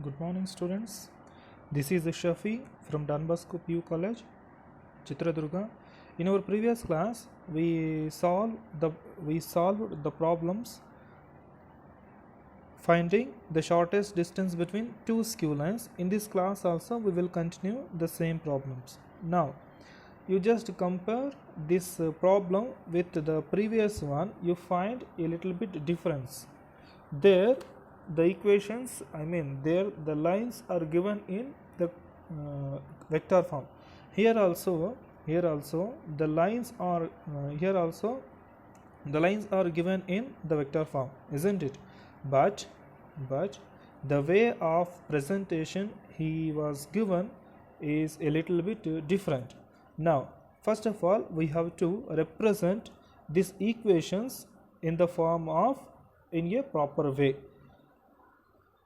Good morning, students. This is SHAFI from Don Bosco PU College, Chitradurga. In our previous class, we solved the problems finding the shortest distance between two skew lines. In this class also, we will continue the same problems. Now, you just compare this problem with the previous one. You find a little bit difference. There the equations, there the lines are given in the vector form. Here also the lines are given in the vector form, isn't it? But the way of presentation he was given is a little bit different. Now, first of all, we have to represent these equations in the form of in a proper way.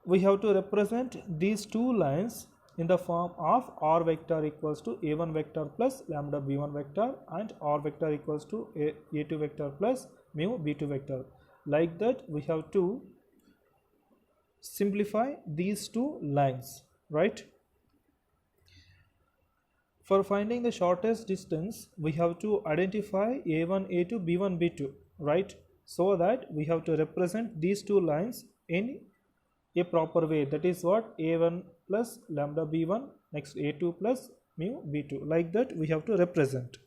We have to represent these two lines in the form of r vector equals to a1 vector plus lambda b1 vector and r vector equals to a2 vector plus mu b2 vector. Like that, we have to simplify these two lines, right? For finding the shortest distance, we have to identify a1, a2, b1, b2, right? So that we have to represent these two lines in a proper way. That is what a1 plus lambda b1, next a2 plus mu b2. Like that we have to represent.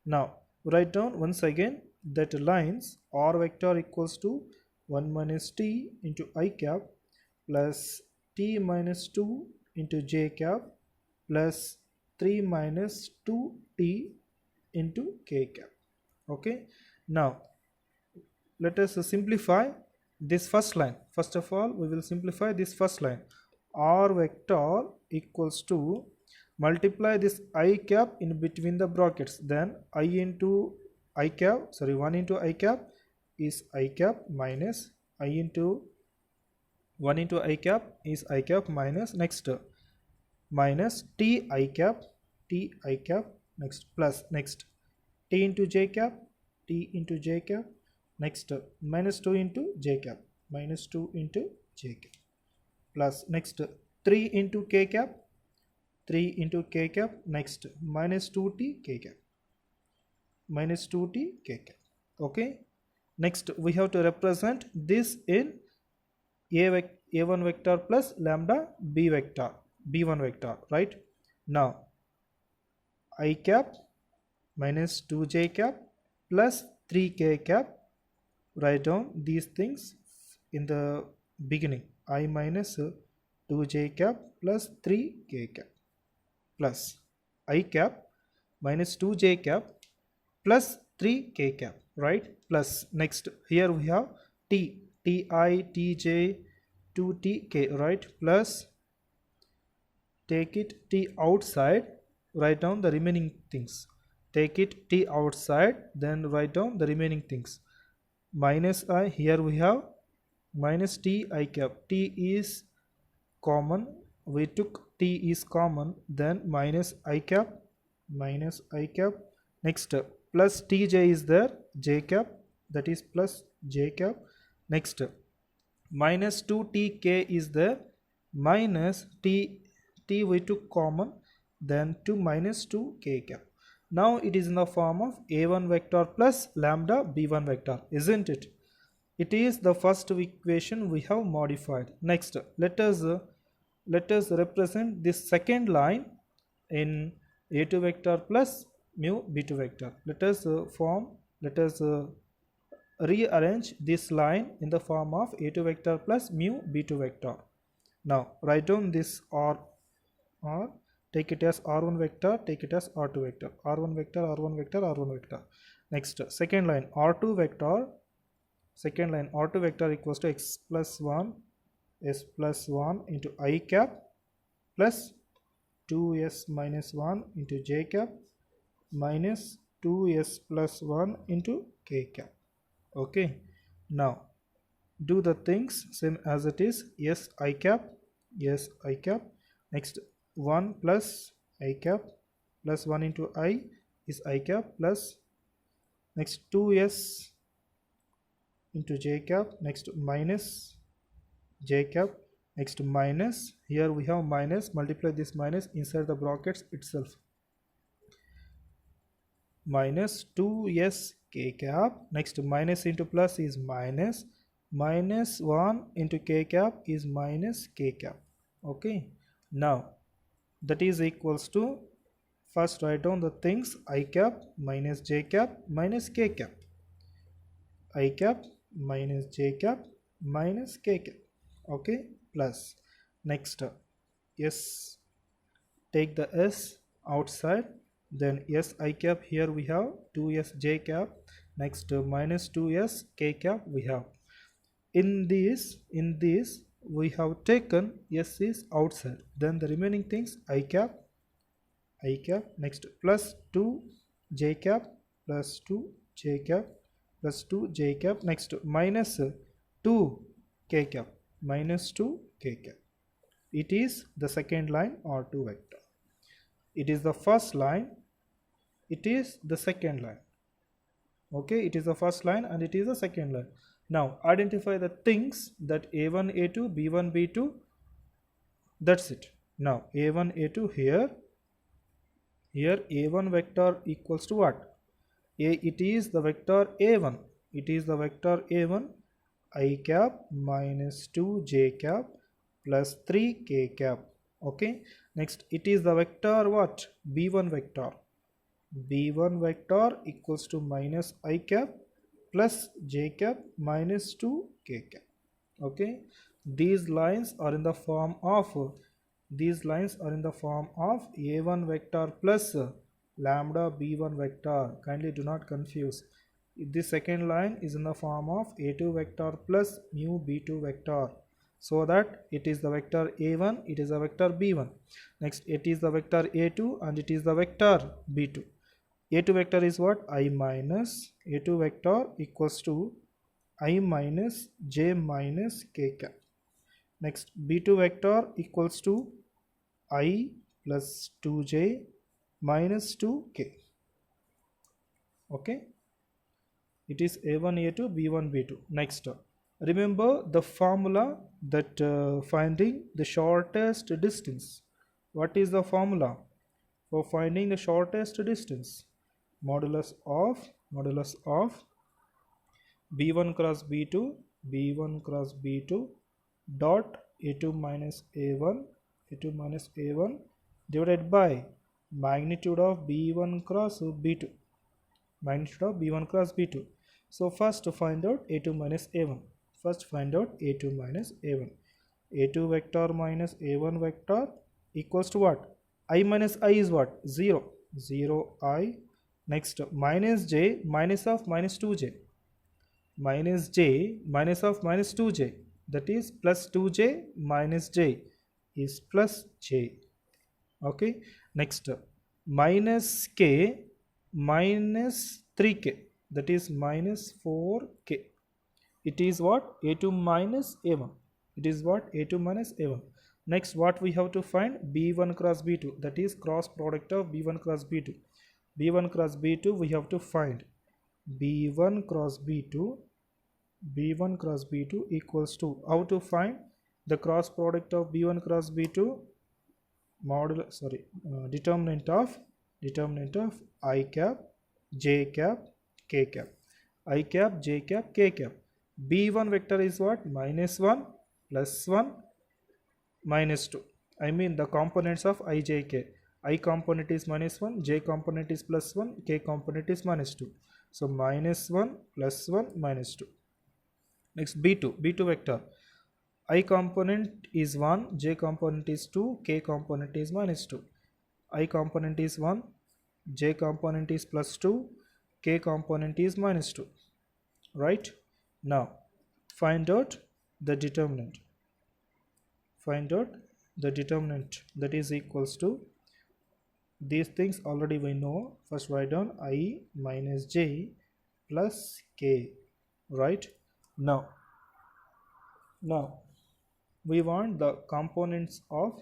Now write down once again that lines r vector equals to 1 minus t into I cap plus t minus 2 into j cap plus 3 minus 2t into k cap. Okay. Now let us simplify this first line. First of all, we will simplify this first line. R vector equals to multiply this I cap in between the brackets. Then 1 into I cap is I cap minus I into 1 into I cap is I cap minus next minus t I cap next plus next t into j cap next minus 2 into j cap plus next 3 into k cap next minus 2t k cap. Okay. Next we have to represent this in a1 vector plus lambda b1 vector, right? Now I cap minus 2j cap plus 3k cap. Write down these things in the beginning. I minus 2j cap plus 3k cap plus I cap minus 2j cap plus 3k cap, right? Plus next here we have t, ti, tj, 2tk, right? Plus take it t outside, write down the remaining things. Take it t outside, then write down the remaining things. Minus I, here we have minus t I cap. T is common, we took t is common, then minus I cap next plus tj is there, j cap, that is plus j cap. Next minus 2tk is there, minus t we took common, then 2 minus 2k cap. Now it is in the form of a1 vector plus lambda b1 vector, isn't it? It is the first equation we have modified. Next let us represent this second line in a2 vector plus mu b2 vector. Let us rearrange this line in the form of a2 vector plus mu b2 vector. Now write down this r, take it as r1 vector, take it as r2 vector, r1 vector, r1 vector, r1 vector. Next second line r2 vector equals to x plus 1 s plus 1 into I cap plus 2s minus 1 into j cap minus 2s plus 1 into k cap. Okay. Now do the things same as it is. Yes I cap. Next 1 plus I cap plus 1 into I is I cap plus next 2s into j cap, next minus j cap, next minus, here we have minus, multiply this minus inside the brackets itself, minus 2s k cap, next minus into plus is minus, minus 1 into k cap is minus k cap. Okay, now that is equals to, first write down the things, I cap minus j cap minus k cap, I cap minus j cap minus k cap. Okay, plus next s, take the s outside, then s I cap, here we have 2s j cap, next minus 2s k cap we have. In this we have taken s is outside, then the remaining things I cap, next plus 2 j cap plus 2 j cap plus 2 j cap, next minus 2 k cap minus 2 k cap. It is the second line or 2 vector. It is the first line, it is the second line. Okay, it is the first line and it is the second line. Now identify the things that a1 a2 b1 b2, that's it. Now a1 a2, here a1 vector equals to what? It is the vector a1, it is the vector a1, I cap minus 2 j cap plus 3 k cap. Okay, next it is the vector what? b1 vector, b1 vector equals to minus I cap plus j cap minus 2 k cap. Okay, these lines are in the form of a1 vector plus lambda b1 vector. Kindly do not confuse. This second line is in the form of a2 vector plus mu b2 vector, so that it is the vector a1, it is the vector b1. Next it is the vector a2 and it is the vector b2. A2 vector is what? I minus, a2 vector equals to I minus j minus k cap. Next b2 vector equals to I plus 2j minus 2k. Okay, it is a1 a2 b1 b2. Next, remember the formula that finding the shortest distance. What is the formula for finding the shortest distance? Modulus of b1 cross b2 dot a2 minus a1 divided by magnitude of b1 cross b2, so first to find out a2 minus a1, a2 vector minus a1 vector equals to what? I minus I is what? 0 I. Next minus j minus of minus 2j, that is plus 2j minus j is plus j. Okay, next minus k minus 3k, that is minus 4k. It is what? a2 minus a1, next what we have to find? b1 cross b2, that is cross product of b1 cross b2. We have to find b1 cross b2 equals to, how to find the cross product of b1 cross b2? Determinant of I cap j cap k cap, I cap j cap k cap. b1 vector is what? minus 1 plus 1 minus 2. I mean the components of I j k. I component is minus 1, j component is plus 1, k component is minus 2. So minus 1 plus 1 minus 2. Next b2 vector, I component is 1, j component is 2, k component is minus 2. I component is 1, j component is plus 2, k component is minus 2. Right? Now find out the determinant. That is equals to, these things already we know. First write down I minus j plus k. Right? Now we want the components of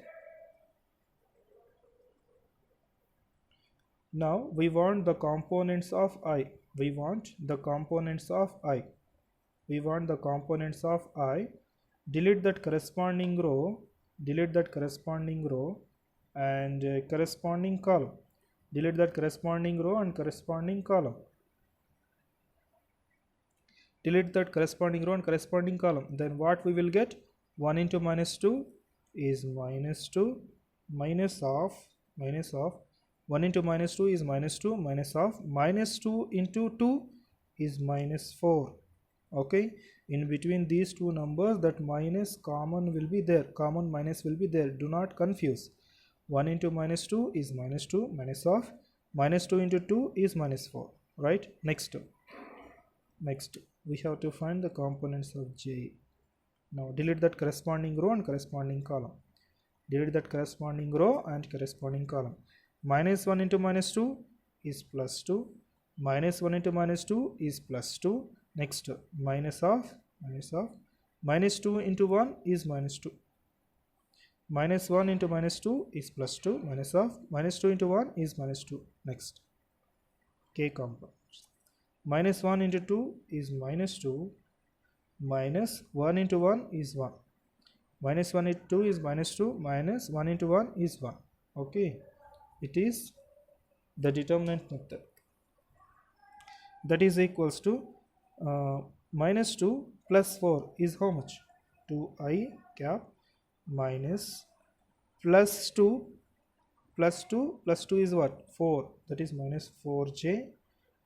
I. We want the components of I. delete that corresponding row, and corresponding column. Delete that corresponding row and corresponding column. Delete that corresponding row and corresponding column. Then what we will get? 1 into minus 2 is minus 2, minus of 1 into minus 2 is minus 2, minus 2 into 2 is minus 4. Okay, in between these two numbers, that minus common will be there, common minus will be there, do not confuse. 1 into minus 2 is minus 2, minus 2 into 2 is minus 4, right? Next we have to find the components of j. Now delete that corresponding row and corresponding column. Delete that corresponding row and corresponding column. Minus 1 into minus 2 is plus 2, minus 1 into minus 2 is plus 2. Next, minus 2 into 1 is minus 2, minus 1 into minus 2 is plus 2, minus 2 into 1 is minus 2. Next, k components. Minus 1 into 2 is minus 2, minus 1 into 1 is 1, minus 1 into 2 is minus 2, minus 1 into 1 is 1. Okay, it is the determinant method. That is equals to minus 2 plus 4 is how much? 2i cap minus plus 2 plus 2 is what? 4. That is minus 4j.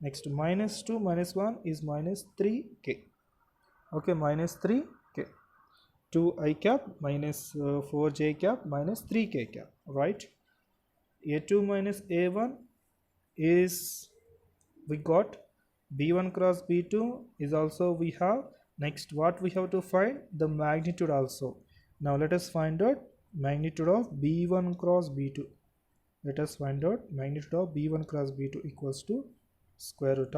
Next, minus 2 minus 1 is minus 3k. Okay, minus 3k. 2i cap minus 4j cap minus 3k cap, right? A2 minus A1 is, we got B1 cross B2 is also we have. Next, what we have to find? The magnitude also. Now let us find out magnitude of B1 cross B2. Let us find out magnitude of B1 cross B2 equals to square root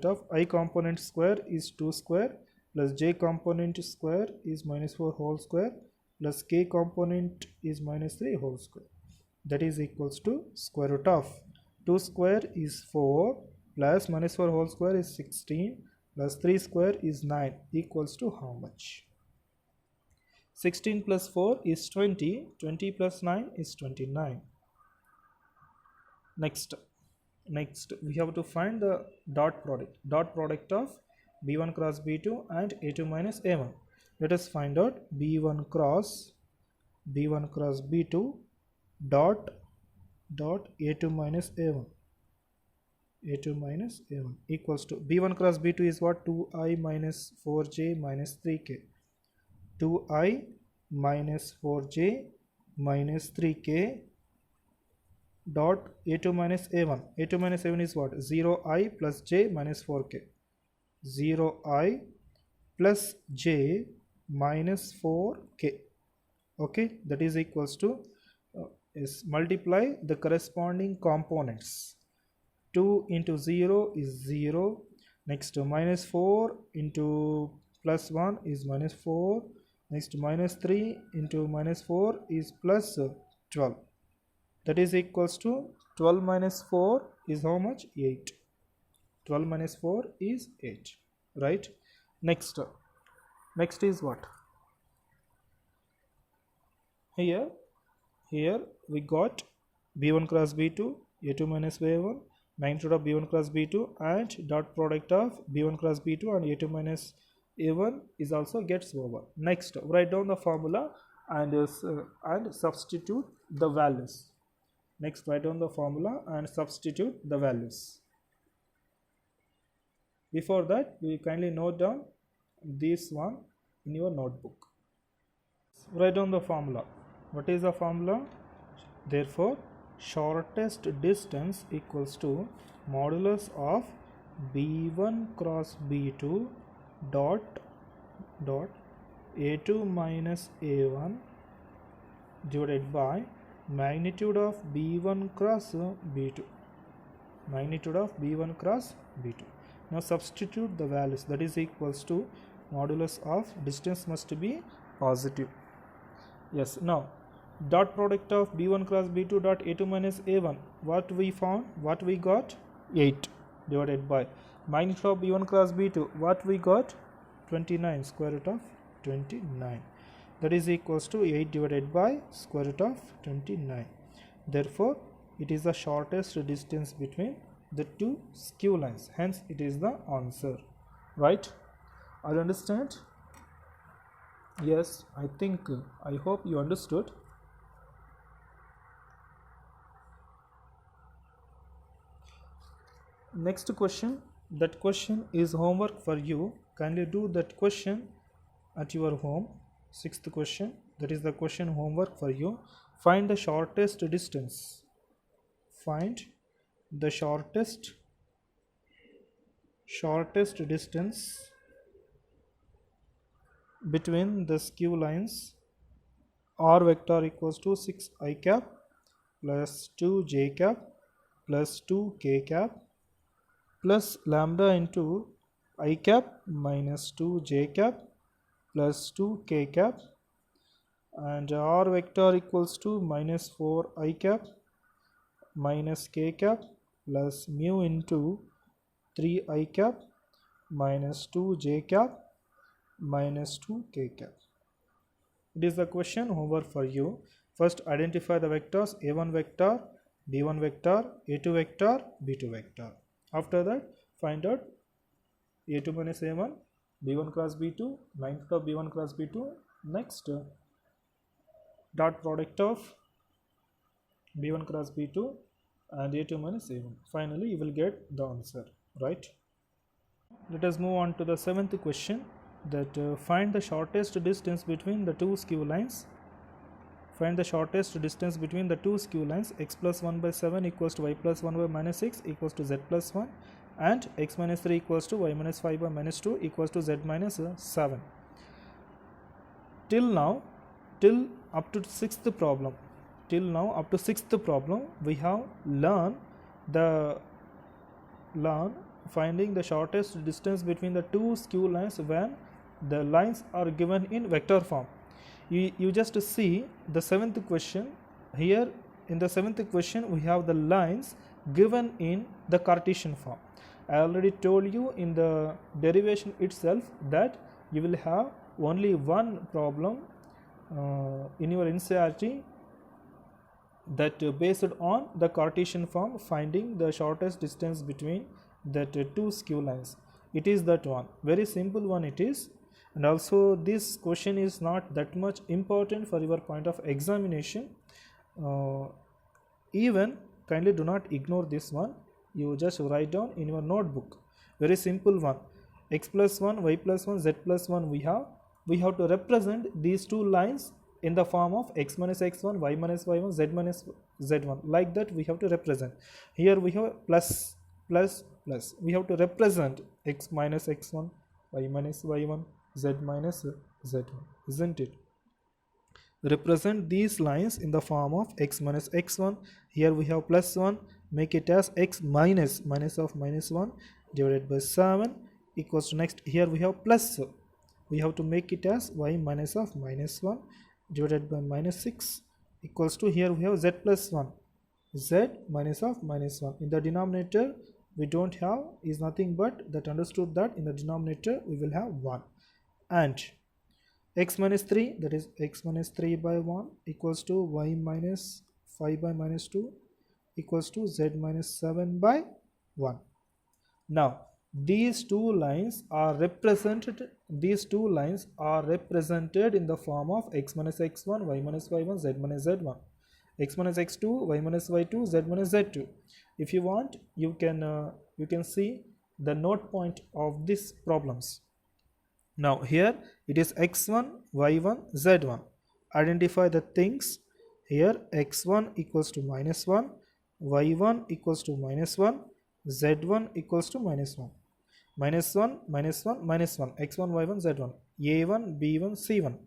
of I component square is 2 square plus j component square is minus 4 whole square plus k component is minus 3 whole square. That is equals to square root of 2 square is 4 plus minus 4 whole square is 16 plus 3 square is 9 equals to how much? 16 plus 4 is 20, 20 plus 9 is 29. Next we have to find the dot product of B1 cross B2 and A2 minus A1. Let us find out B1 cross B2 dot A2 minus A1. A2 minus A1 equals to B1 cross B2 is what? 2i minus 4j minus 3k. 2i minus 4j minus 3k dot A2 minus A1. A2 minus A1 is what? 0i plus j minus 4k. 0i plus j minus 4k. Okay, that is equals to is multiply the corresponding components. 2 into 0 is 0. Next, minus 4 into plus 1 is minus 4. Next, minus 3 into minus 4 is plus 12. That is equals to 12 minus 4 is how much? 8. 12 minus 4 is 8, right? Next is what? Here we got B1 cross B2, A2 minus A1, magnitude of B1 cross B2 and dot product of B1 cross B2 and A2 minus A1 is also gets over. Next, write down the formula and substitute the values. Next, write down the formula and substitute the values. Before that, we kindly note down this one in your notebook. Write down the formula. What is the formula? Therefore, shortest distance equals to modulus of B1 cross B2 dot A2 minus A1 divided by magnitude of B1 cross B2. Magnitude of B1 cross B2. Now substitute the values. That is equals to modulus of distance must be positive. Yes. Now dot product of B1 cross B2 dot A2 minus A1. What we found? What we got? 8 divided by magnitude of B1 cross B2. What we got? 29 square root of 29. That is equals to 8 divided by square root of 29. Therefore, it is the shortest distance between the two skew lines. Hence, it is the answer. Right? I understand? Yes, I hope you understood. Next question. That question is homework for you. Kindly do that question at your home. Sixth question. That is the question homework for you. Find the shortest distance. Find the shortest distance between the skew lines. R vector equals to 6 I cap plus 2 j cap plus 2 k cap plus lambda into I cap minus 2 j cap plus 2 k cap, and R vector equals to minus 4 I cap minus k cap plus mu into 3 I cap minus 2 j cap minus 2 k cap. It is the question homework for you. First, identify the vectors a1 vector, b1 vector, a2 vector, b2 vector. After that, find out a2 minus a1, b1 cross b2, length of b1 cross b2. Next, dot product of b1 cross b2 and a2 minus a1. Finally, you will get the answer. Right? Let us move on to the seventh question. That find the shortest distance between the two skew lines. Find the shortest distance between the two skew lines. X plus 1 by 7 equals to y plus 1 by minus 6 equals to z plus 1, and x minus 3 equals to y minus 5 by minus 2 equals to z minus 7. Till now, till up to sixth problem, we have learned finding the shortest distance between the two skew lines when the lines are given in vector form. You just see the seventh question. Here in the seventh question we have the lines given in the Cartesian form. I already told you in the derivation itself that you will have only one problem in your NCERT that based on the Cartesian form, finding the shortest distance between the two skew lines. It is that one, very simple one it is. And also this question is not that much important for your point of examination. Even kindly do not ignore this one. You just write down in your notebook. Very simple one. X plus 1, y plus 1, z plus 1 we have to represent these two lines in the form of x minus x1, y minus y1, z minus z1. Like that we have to represent. Here we have plus plus plus. We have to represent x minus x1, y minus y1, z minus z1, isn't it? Represent these lines in the form of x minus x1. Here we have plus 1, make it as x minus of minus 1 divided by 7 equals to, next here we have plus, we have to make it as y minus of minus 1 divided by minus 6 equals to, here we have z plus 1, z minus of minus 1. In the denominator we don't have, is nothing but that, understood that in the denominator we will have 1. And x minus 3, that is x minus 3 by 1 equals to y minus 5 by minus 2 equals to z minus 7 by 1. Now these two lines are represented in the form of x minus x1, y minus y1, z minus z1, x minus x2, y minus y2, z minus z2. If you want, you can see the note point of these problems. Now here it is x1, y1, z1. Identify the things. Here x1 equals to minus 1, y1 equals to minus 1, z1 equals to minus 1. Minus 1, minus 1, minus 1, x1, y1, z1, a1, b1, c1.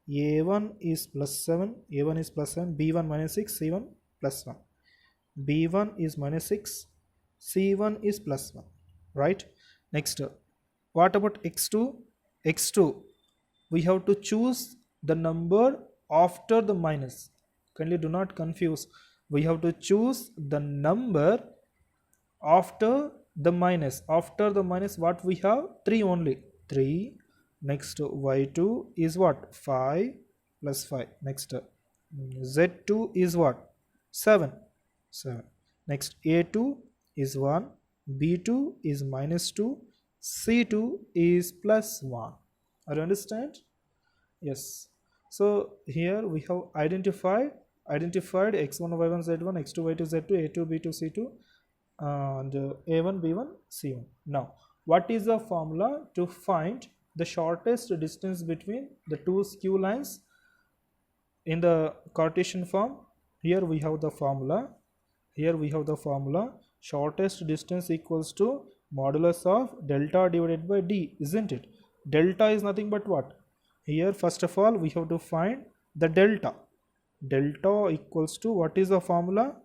a1 is plus 7, a1 is plus 7, b1 minus 6, c1 plus 1. b1 is minus 6, c1 is plus 1. Right? Next, what about x2? x2, we have to choose the number after the minus. Kindly do not confuse. We have to choose the number after the minus. After the minus, what we have? 3 only. 3, Next y2 is what? 5 plus 5. Next z2 is what? 7. Next a2 is 1, b2 is minus 2, c2 is plus 1. Are you understand? Yes. So here we have identified x1 y1 z1, x2 y2 z2, a2 b2 c2, and a1 b1 c1. Now what is the formula to find the shortest distance between the two skew lines in the Cartesian form? Here we have the formula. Shortest distance equals to modulus of delta divided by d, isn't it? Delta is nothing but what? Here first of all we have to find the delta. Delta equals to, what is the formula?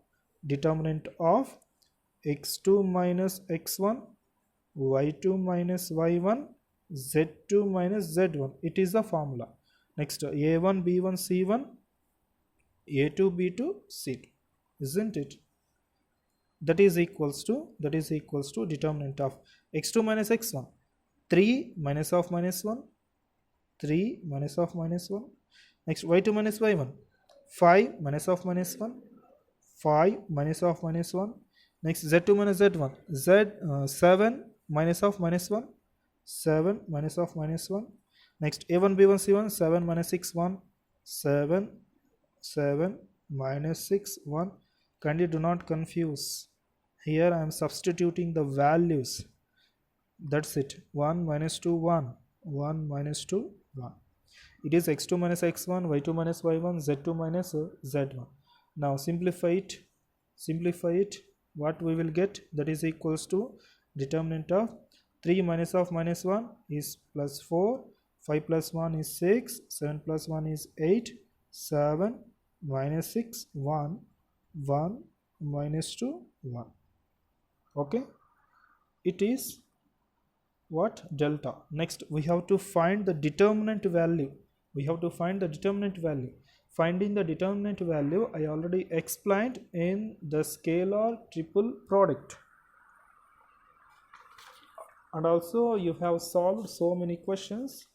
Determinant of x2 minus x1, y2 minus y1, z2 minus z1. It is the formula. Next a1 b1 c1, a2 b2 c2, isn't it? That is equals to determinant of x2 minus x1, 3 minus of minus 1, 3 minus of minus 1. Next y2 minus y1, 5 minus of minus 1, 5 minus of minus 1. Next z2 minus z1, 7 minus of minus 1, 7 minus of minus 1. Next a1 b1 c1, 7 minus 6 1, 7 minus 6 1. Kindly do not confuse. Here I am substituting the values. That's it. 1 minus 2 1, 1 minus 2 1. It is x2 minus x1, y2 minus y1, z2 minus z1. Now simplify it. What we will get? That is equals to determinant of 3 minus of minus 1 is plus 4, 5 plus 1 is 6, 7 plus 1 is 8, 7 minus 6 1, 1 minus 2 1. Okay, it is what? Delta. Next we have to find the determinant value. Finding the determinant value I already explained in the scalar triple product, and also you have solved so many questions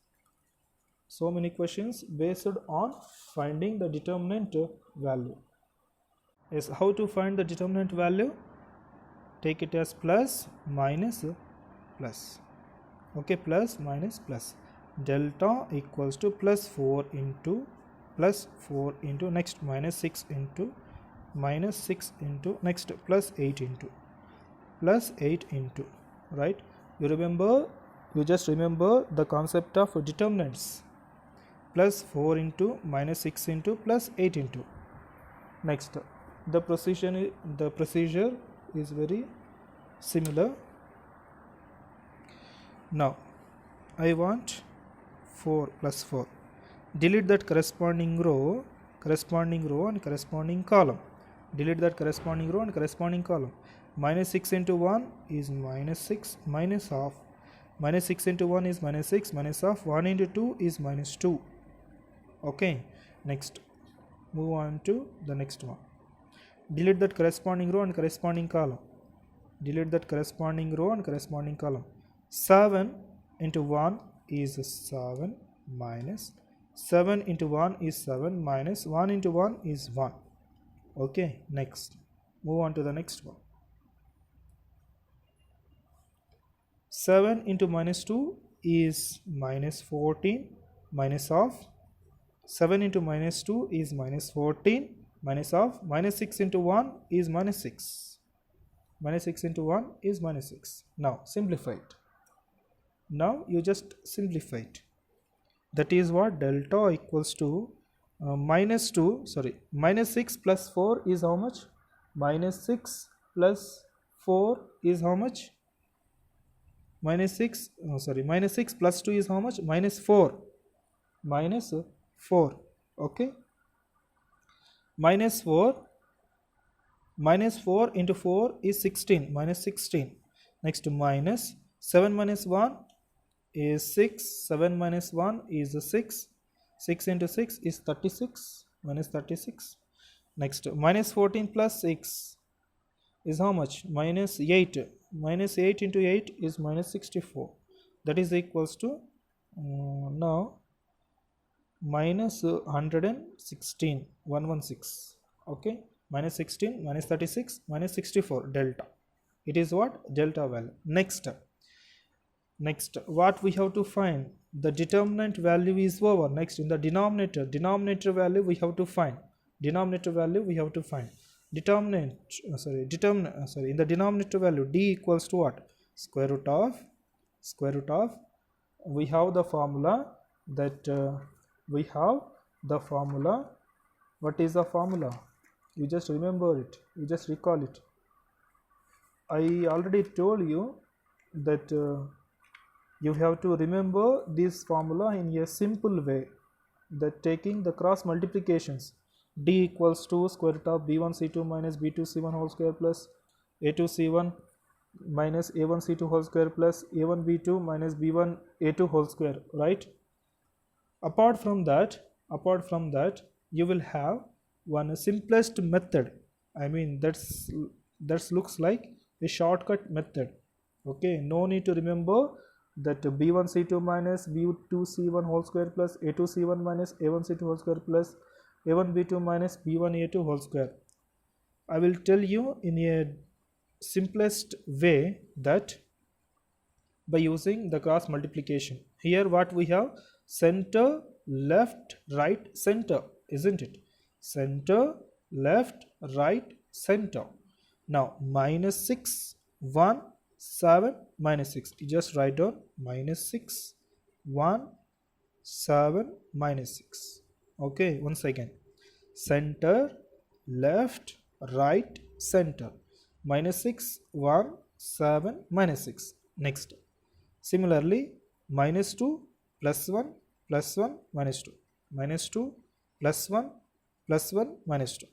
based on finding the determinant value. Yes, how to find the determinant value? Take it as plus minus plus. Okay, plus minus plus. Delta equals to plus 4 into next minus 6 into next plus 8 into, right? You just remember the concept of determinants. Plus 4 into minus 6 into plus 8 into. Next the procedure is very similar. Now I want 4 plus 4. Delete that corresponding row and corresponding column. Minus 6 into 1 is minus 6, minus of minus 6 into 1 is minus 6, minus of 1 into 2 is minus 2. Okay, next move on to the next one. Delete that corresponding row and corresponding column. 7 into 1 is 7 minus 7 into 1 is 7 minus 1 into 1 is 1. Okay, next move on to the next one. 7 into minus 2 is minus 14, minus of 7 into minus 2 is minus 14, minus of minus 6 into 1 is minus 6. Minus 6 into 1 is minus 6. Now simplify it. Now you just simplify it. That is what? Delta equals to minus 6 plus 4 is how much? Minus 6 plus 4 is how much? Minus 6 plus 2 is how much? Minus 4. Okay, minus 4 into 4 is 16, minus 16. Next minus 7 minus 1 is 6, 7 minus 1 is 6, 6 into 6 is 36, minus 36. Next minus 14 plus 6 is how much? Minus 8. Minus 8 into 8 is minus 64. That is equals to Now minus 116, 116. Okay, minus 16, minus 36, minus 64 delta. It is what? Delta value. Next, what we have to find? The determinant value is over. Next, in the denominator value we have to find. Denominator value we have to find. Determinant, in the denominator value d equals to what? Square root of. We have the formula that What is the formula? You just remember it. You just recall it. I already told you that you have to remember this formula in a simple way, that taking the cross multiplications. D equals to square root of b1c2 minus b2c1 whole square plus a2c1 minus a1c2 whole square plus a1b2 minus b1a2 whole square, right? Apart from that, you will have one simplest method. I mean, that looks like a shortcut method. Okay, no need to remember that b1c2 minus b2c1 whole square plus a2c1 minus a1c2 whole square plus a1b2 minus b1a2 whole square. I will tell you in a simplest way, that by using the cross multiplication. Here what we have? Center, left, right, center, isn't it? Center, left, right, center. Now minus 6, 1, 7, minus 6. You just write down minus 6, 1, 7, minus 6. Okay, once again. Center, left, right, center. Minus 6, 1, 7, minus 6. Next. Similarly, minus 2, plus 1, plus 1, minus 2. Minus 2, plus 1, plus 1, minus 2.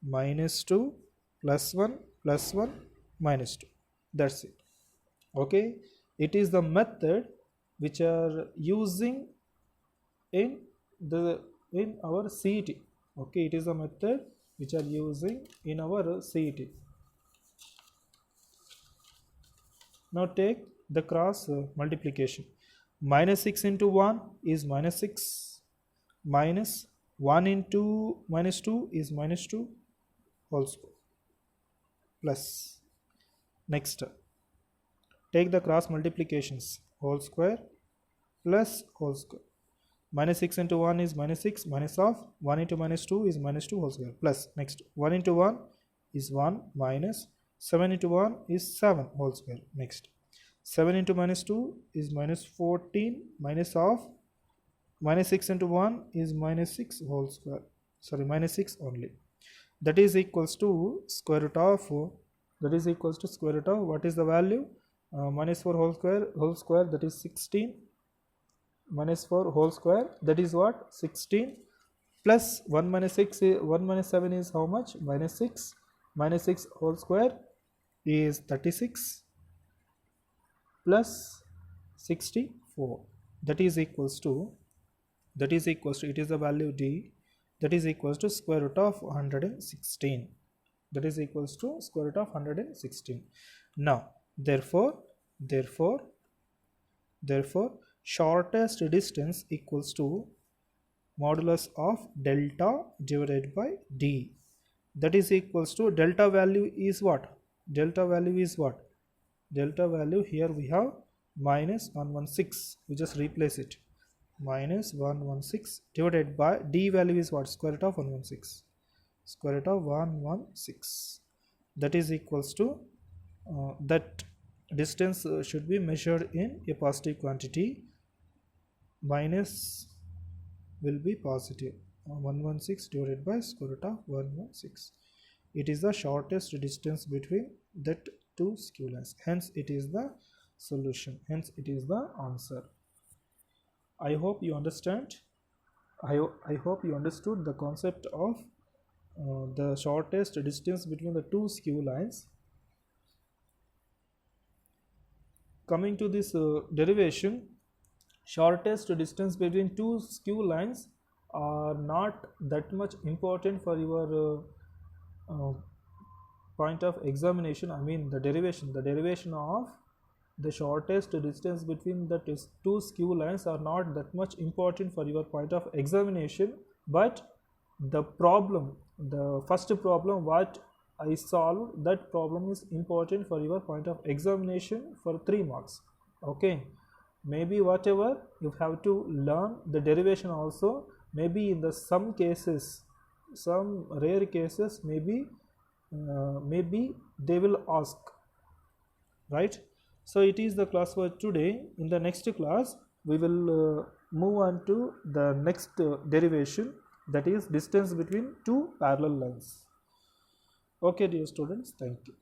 Minus 2, plus 1, plus 1, minus 2. That's it. Okay. It is the method which are using in our CET. Okay. It is the method which are using in our CET. Now take the cross multiplication. Minus 6 into 1 is minus 6. Minus 1 into minus 2 is minus 2 whole square. Plus. Next, take the cross multiplications. Whole square plus whole square. Minus 6 into 1 is minus 6. Minus of 1 into minus 2 is minus 2 whole square. Plus. Next, 1 into 1 is 1 minus 7 into 1 is 7 whole square. Next, 7 into minus 2 is minus 14, minus of minus 6 into 1 is minus 6 whole square. Sorry, minus 6 only. That is equals to square root of, what is the value? Minus 4 whole square, that is 16. Minus 4 whole square, that is what? 16. Plus 1 minus 6, 1 minus 7 is how much? Minus 6. Minus 6 whole square is 36 plus 64. That is equals to, it is the value d, that is equals to square root of 116. That is equals to square root of 116. Now, therefore, shortest distance equals to modulus of delta divided by d. That is equals to, delta value is what? Delta value here we have minus 116. We just replace it. Minus 116 divided by d value is what? Square root of 116. Square root of 116. That is equals to, that distance should be measured in a positive quantity. Minus will be positive. 116 divided by square root of 116. It is the shortest distance between that two skew lines. Hence, it is the solution. Hence, it is the answer. I hope you understand. I hope you understood the concept of the shortest distance between the two skew lines. Coming to this derivation, shortest distance between two skew lines are not that much important for your point of examination. I mean the derivation of the shortest distance between the two skew lines are not that much important for your point of examination, but the problem, the first problem what I solved, that problem is important for your point of examination for 3 marks. Okay, maybe whatever you have to learn the derivation also, maybe in the some cases, some rare cases, maybe they will ask, right? So it is the class for today. In the next class we will move on to the next derivation, that is distance between two parallel lines. Okay dear students, thank you.